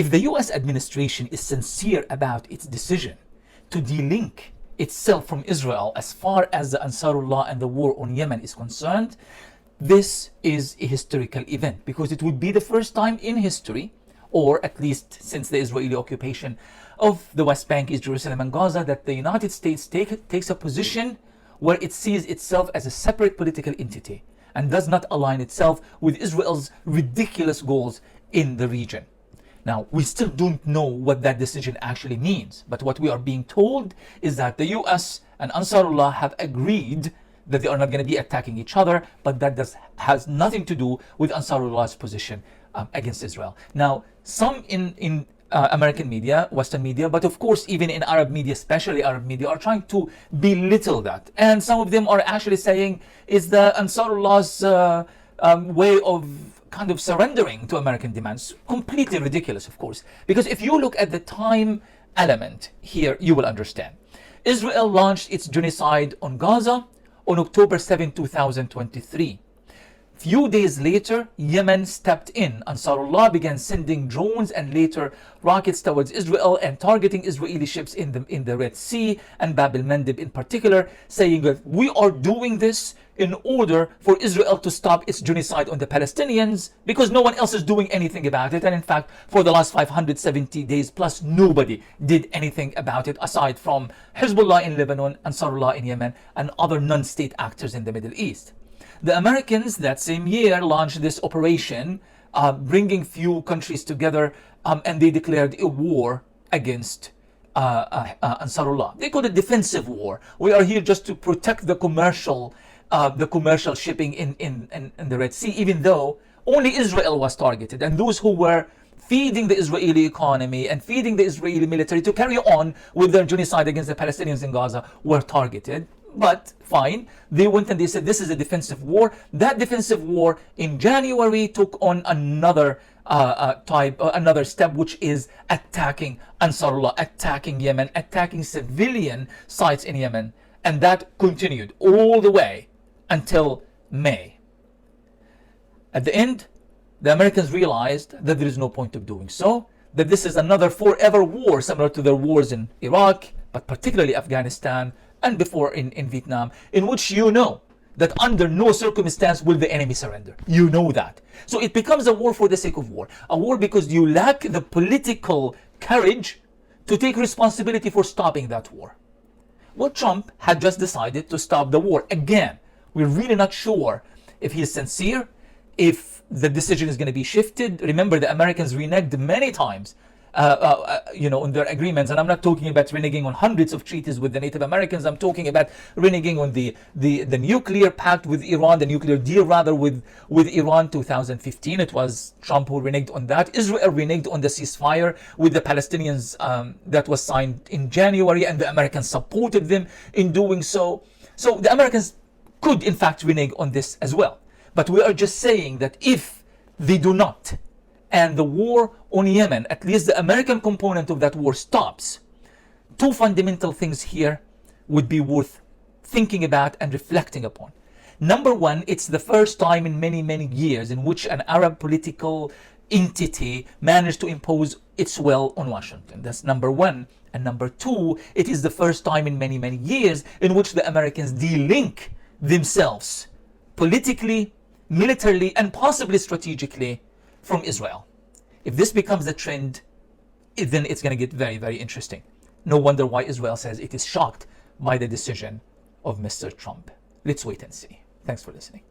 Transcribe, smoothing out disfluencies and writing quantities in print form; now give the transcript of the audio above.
If the US administration is sincere about its decision to de-link itself from Israel as far as the Ansarallah and the war on Yemen is concerned, this is a historical event, because it would be the first time in history, or at least since the Israeli occupation of the West Bank, East Jerusalem and Gaza, that the United States takes a position where it sees itself as a separate political entity and does not align itself with Israel's ridiculous goals in the region. Now, we still don't know what that decision actually means, but what we are being told is that the US and Ansarullah have agreed that they are not going to be attacking each other, but that has nothing to do with Ansarullah's position against Israel. Now, some in American media, Western media, but of course even in Arab media, especially Arab media, are trying to belittle that. And some of them are actually saying is the Ansarullah's way of kind of surrendering to American demands. Completely ridiculous, of course. Because if you look at the time element here, you will understand. Israel launched its genocide on Gaza on October 7, 2023. Few days later, Yemen stepped in. Ansarullah began sending drones and later rockets towards Israel and targeting Israeli ships in the Red Sea and Bab el-Mandeb in particular, saying that we are doing this in order for Israel to stop its genocide on the Palestinians because no one else is doing anything about it. And in fact, for the last 570 days plus, nobody did anything about it aside from Hezbollah in Lebanon, Ansarullah in Yemen, and other non-state actors in the Middle East. The Americans that same year launched this operation, bringing few countries together, and they declared a war against Ansarullah. They called it defensive war. We are here just to protect the commercial shipping in the Red Sea, even though only Israel was targeted, and those who were feeding the Israeli economy and feeding the Israeli military to carry on with their genocide against the Palestinians in Gaza were targeted. But fine, they went and they said this is a defensive war. That defensive war in January took on another another step, which is attacking Ansarullah, attacking Yemen, attacking civilian sites in Yemen. And that continued all the way until May. At the end, the Americans realized that there is no point of doing so, that this is another forever war similar to their wars in Iraq, but particularly Afghanistan, and before in Vietnam, in which you know that under no circumstance will the enemy surrender. You know that. So it becomes a war for the sake of war. A war because you lack the political courage to take responsibility for stopping that war. Well, Trump had just decided to stop the war. Again, we're really not sure if he is sincere, if the decision is going to be shifted. Remember, the Americans reneged many times on their agreements, and I'm not talking about reneging on hundreds of treaties with the Native Americans. I'm talking about reneging on the nuclear pact with Iran, the nuclear deal rather with Iran 2015. It was Trump who reneged on that. Israel reneged on the ceasefire with the Palestinians that was signed in January, and the Americans supported them in doing so. So the Americans could in fact renege on this as well. But we are just saying that if they do not, and the war on Yemen, at least the American component of that war, stops, two fundamental things here would be worth thinking about and reflecting upon. Number one, it's the first time in many, many years in which an Arab political entity managed to impose its will on Washington. That's number one. And number two, it is the first time in many, many years in which the Americans de-link themselves politically, militarily, and possibly strategically from Israel. If this becomes a trend, then it's going to get very, very interesting. No wonder why Israel says it is shocked by the decision of Mr. Trump. Let's wait and see. Thanks for listening.